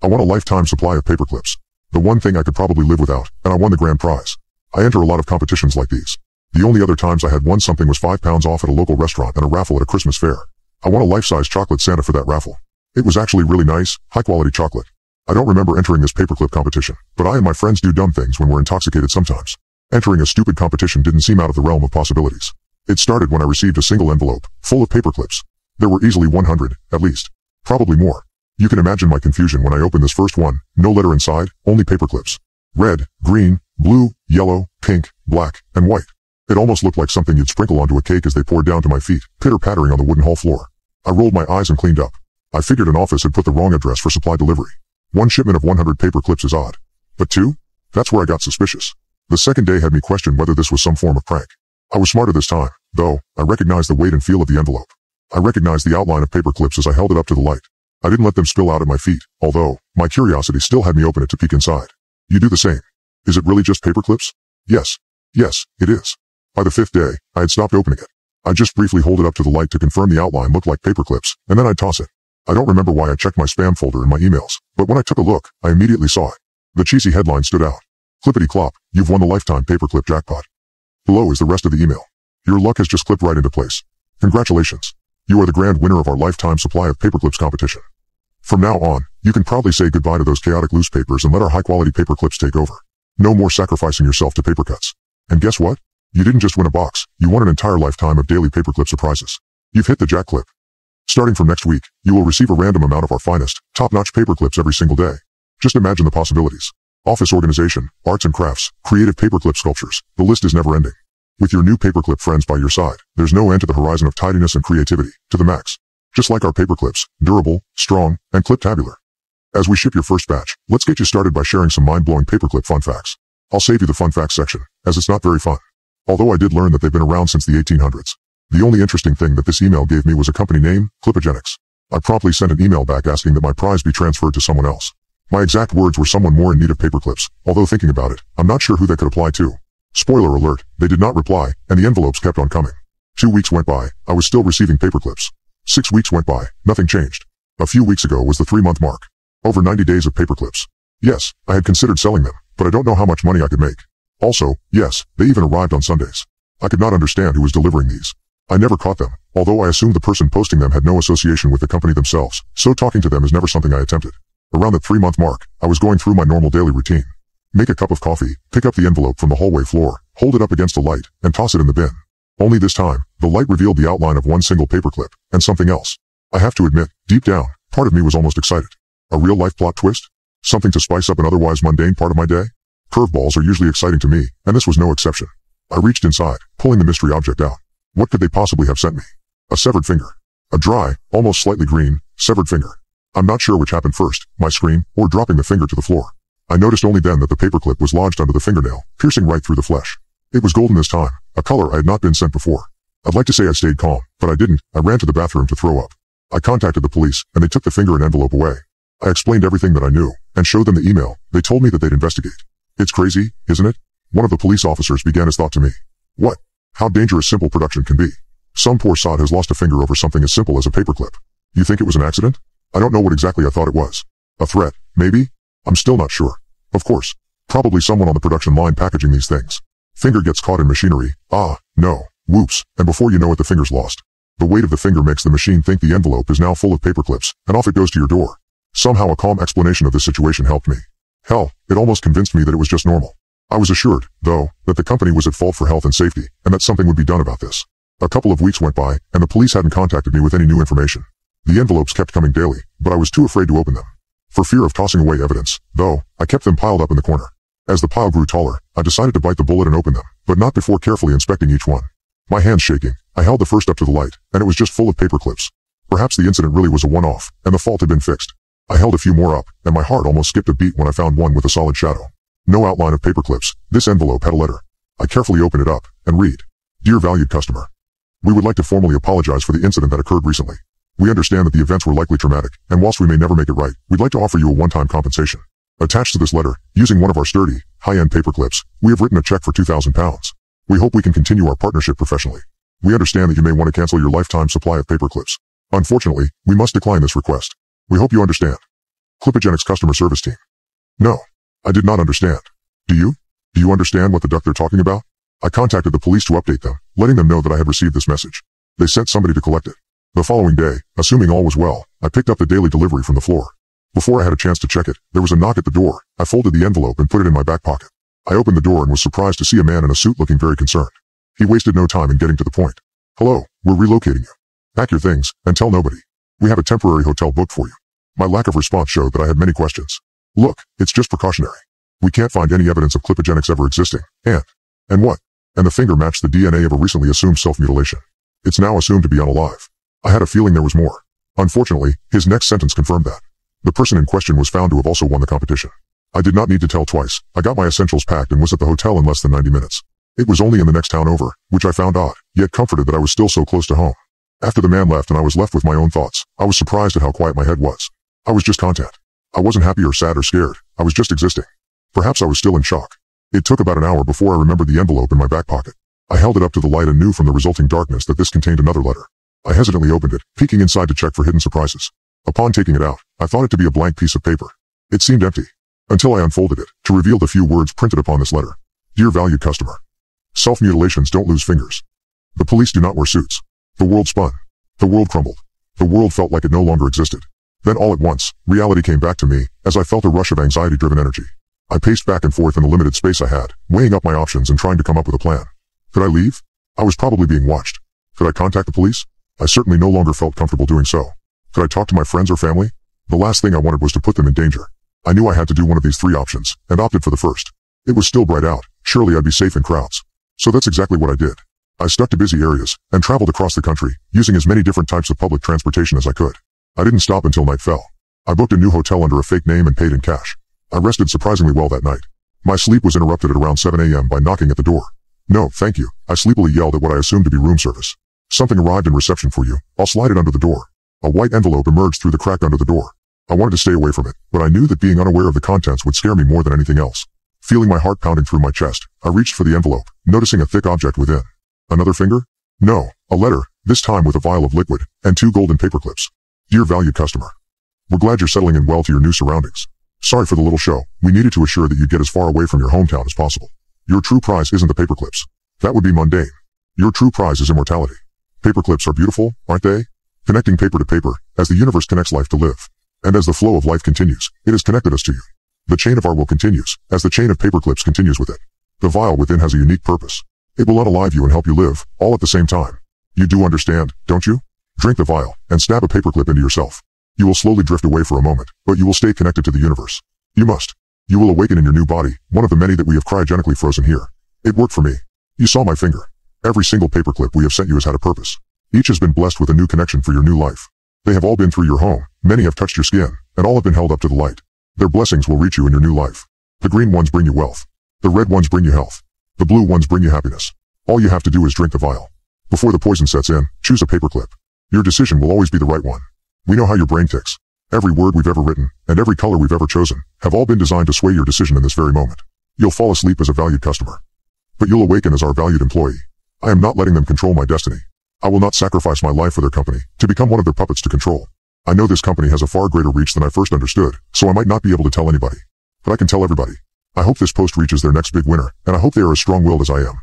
I want a lifetime supply of paperclips. The one thing I could probably live without, and I won the grand prize. I enter a lot of competitions like these. The only other times I had won something was £5 off at a local restaurant and a raffle at a Christmas fair. I won a life-size chocolate Santa for that raffle. It was actually really nice, high-quality chocolate. I don't remember entering this paperclip competition, but I and my friends do dumb things when we're intoxicated sometimes. Entering a stupid competition didn't seem out of the realm of possibilities. It started when I received a single envelope, full of paperclips. There were easily 100, at least. Probably more. You can imagine my confusion when I opened this first one, no letter inside, only paperclips. Red, green, blue, yellow, pink, black, and white. It almost looked like something you'd sprinkle onto a cake as they poured down to my feet, pitter-pattering on the wooden hall floor. I rolled my eyes and cleaned up. I figured an office had put the wrong address for supply delivery. One shipment of 100 paperclips is odd. But two? That's where I got suspicious. The second day had me question whether this was some form of prank. I was smarter this time, though. I recognized the weight and feel of the envelope. I recognized the outline of paperclips as I held it up to the light. I didn't let them spill out at my feet, although my curiosity still had me open it to peek inside. You do the same. Is it really just paperclips? Yes. Yes, it is. By the fifth day, I had stopped opening it. I'd just briefly hold it up to the light to confirm the outline looked like paperclips, and then I'd toss it. I don't remember why I checked my spam folder in my emails, but when I took a look, I immediately saw it. The cheesy headline stood out. Clippity-clop, you've won the lifetime paperclip jackpot. Below is the rest of the email. Your luck has just clipped right into place. Congratulations. You are the grand winner of our lifetime supply of paperclips competition. From now on, you can proudly say goodbye to those chaotic loose papers and let our high-quality paperclips take over. No more sacrificing yourself to paper cuts. And guess what? You didn't just win a box, you won an entire lifetime of daily paperclip surprises. You've hit the jackpot. Starting from next week, you will receive a random amount of our finest, top-notch paperclips every single day. Just imagine the possibilities. Office organization, arts and crafts, creative paperclip sculptures, the list is never-ending. With your new paperclip friends by your side, there's no end to the horizon of tidiness and creativity, to the max. Just like our paperclips, durable, strong, and clip-tabular. As we ship your first batch, let's get you started by sharing some mind-blowing paperclip fun facts. I'll save you the fun facts section, as it's not very fun. Although I did learn that they've been around since the 1800s. The only interesting thing that this email gave me was a company name, Clipogenics. I promptly sent an email back asking that my prize be transferred to someone else. My exact words were someone more in need of paperclips, although thinking about it, I'm not sure who that could apply to. Spoiler alert, they did not reply, and the envelopes kept on coming. 2 weeks went by, I was still receiving paperclips. 6 weeks went by, nothing changed. A few weeks ago was the 3-month mark. Over 90 days of paperclips. Yes, I had considered selling them, but I don't know how much money I could make. Also, yes, they even arrived on Sundays. I could not understand who was delivering these. I never caught them, although I assumed the person posting them had no association with the company themselves, so talking to them is never something I attempted. Around the 3-month mark, I was going through my normal daily routine. Make a cup of coffee, pick up the envelope from the hallway floor, hold it up against a light, and toss it in the bin. Only this time, the light revealed the outline of one single paperclip, and something else. I have to admit, deep down, part of me was almost excited. A real-life plot twist? Something to spice up an otherwise mundane part of my day? Curveballs are usually exciting to me, and this was no exception. I reached inside, pulling the mystery object out. What could they possibly have sent me? A severed finger. A dry, almost slightly green, severed finger. I'm not sure which happened first, my scream, or dropping the finger to the floor. I noticed only then that the paperclip was lodged under the fingernail, piercing right through the flesh. It was golden this time, a color I had not been sent before. I'd like to say I stayed calm, but I didn't. I ran to the bathroom to throw up. I contacted the police, and they took the finger and envelope away. I explained everything that I knew, and showed them the email. They told me that they'd investigate. It's crazy, isn't it? One of the police officers began his thought to me. What? How dangerous simple production can be. Some poor sod has lost a finger over something as simple as a paperclip. You think it was an accident? I don't know what exactly I thought it was. A threat, maybe? I'm still not sure. Of course. Probably someone on the production line packaging these things. Finger gets caught in machinery. Ah, no. Whoops. And before you know it, the finger's lost. The weight of the finger makes the machine think the envelope is now full of paperclips, and off it goes to your door. Somehow a calm explanation of this situation helped me. Hell, it almost convinced me that it was just normal. I was assured, though, that the company was at fault for health and safety, and that something would be done about this. A couple of weeks went by, and the police hadn't contacted me with any new information. The envelopes kept coming daily, but I was too afraid to open them. For fear of tossing away evidence, though, I kept them piled up in the corner. As the pile grew taller, I decided to bite the bullet and open them, but not before carefully inspecting each one. My hands shaking, I held the first up to the light, and it was just full of paperclips. Perhaps the incident really was a one-off, and the fault had been fixed. I held a few more up, and my heart almost skipped a beat when I found one with a solid shadow. No outline of paperclips. This envelope had a letter. I carefully opened it up, and read. Dear valued customer. We would like to formally apologize for the incident that occurred recently. We understand that the events were likely traumatic, and whilst we may never make it right, we'd like to offer you a one-time compensation. Attached to this letter, using one of our sturdy, high-end paperclips, we have written a check for £2,000. We hope we can continue our partnership professionally. We understand that you may want to cancel your lifetime supply of paperclips. Unfortunately, we must decline this request. We hope you understand. Clipogenics customer service team. No. I did not understand. Do you? Do you understand what the duck they're talking about? I contacted the police to update them, letting them know that I had received this message. They sent somebody to collect it. The following day, assuming all was well, I picked up the daily delivery from the floor. Before I had a chance to check it, there was a knock at the door. I folded the envelope and put it in my back pocket. I opened the door and was surprised to see a man in a suit looking very concerned. He wasted no time in getting to the point. Hello, we're relocating you. Pack your things, and tell nobody. We have a temporary hotel booked for you. My lack of response showed that I had many questions. Look, it's just precautionary. We can't find any evidence of clipogenics ever existing. And what? And the finger matched the DNA of a recently assumed self-mutilation. It's now assumed to be unalive. I had a feeling there was more. Unfortunately, his next sentence confirmed that. The person in question was found to have also won the competition. I did not need to tell twice. I got my essentials packed and was at the hotel in less than 90 minutes. It was only in the next town over, which I found odd, yet comforted that I was still so close to home. After the man left and I was left with my own thoughts, I was surprised at how quiet my head was. I was just content. I wasn't happy or sad or scared. I was just existing. Perhaps I was still in shock. It took about an hour before I remembered the envelope in my back pocket. I held it up to the light and knew from the resulting darkness that this contained another letter. I hesitantly opened it, peeking inside to check for hidden surprises. Upon taking it out, I thought it to be a blank piece of paper. It seemed empty. Until I unfolded it, to reveal the few words printed upon this letter. Dear valued customer. Self-mutilations don't lose fingers. The police do not wear suits. The world spun. The world crumbled. The world felt like it no longer existed. Then all at once, reality came back to me, as I felt a rush of anxiety-driven energy. I paced back and forth in the limited space I had, weighing up my options and trying to come up with a plan. Could I leave? I was probably being watched. Could I contact the police? I certainly no longer felt comfortable doing so. Could I talk to my friends or family? The last thing I wanted was to put them in danger. I knew I had to do one of these three options, and opted for the first. It was still bright out. Surely I'd be safe in crowds. So that's exactly what I did. I stuck to busy areas, and traveled across the country, using as many different types of public transportation as I could. I didn't stop until night fell. I booked a new hotel under a fake name and paid in cash. I rested surprisingly well that night. My sleep was interrupted at around 7 a.m. by knocking at the door. No, thank you. I sleepily yelled at what I assumed to be room service. Something arrived in reception for you. I'll slide it under the door. A white envelope emerged through the crack under the door. I wanted to stay away from it, but I knew that being unaware of the contents would scare me more than anything else. Feeling my heart pounding through my chest, I reached for the envelope, noticing a thick object within. Another finger? No, a letter, this time with a vial of liquid, and 2 golden paper clips. Dear valued customer. We're glad you're settling in well to your new surroundings. Sorry for the little show. We needed to assure that you'd get as far away from your hometown as possible. Your true prize isn't the paper clips. That would be mundane. Your true prize is immortality. Paper clips are beautiful, aren't they? Connecting paper to paper, as the universe connects life to live. And as the flow of life continues, it has connected us to you. The chain of our will continues, as the chain of paper clips continues with it. The vial within has a unique purpose. It will unalive you and help you live, all at the same time. You do understand, don't you? Drink the vial, and stab a paperclip into yourself. You will slowly drift away for a moment, but you will stay connected to the universe. You must. You will awaken in your new body, one of the many that we have cryogenically frozen here. It worked for me. You saw my finger. Every single paperclip we have sent you has had a purpose. Each has been blessed with a new connection for your new life. They have all been through your home, many have touched your skin, and all have been held up to the light. Their blessings will reach you in your new life. The green ones bring you wealth. The red ones bring you health. The blue ones bring you happiness. All you have to do is drink the vial. Before the poison sets in, choose a paperclip. Your decision will always be the right one. We know how your brain ticks. Every word we've ever written, and every color we've ever chosen, have all been designed to sway your decision in this very moment. You'll fall asleep as a valued customer. But you'll awaken as our valued employee. I am not letting them control my destiny. I will not sacrifice my life for their company, to become one of their puppets to control. I know this company has a far greater reach than I first understood, so I might not be able to tell anybody. But I can tell everybody. I hope this post reaches their next big winner, and I hope they are as strong-willed as I am.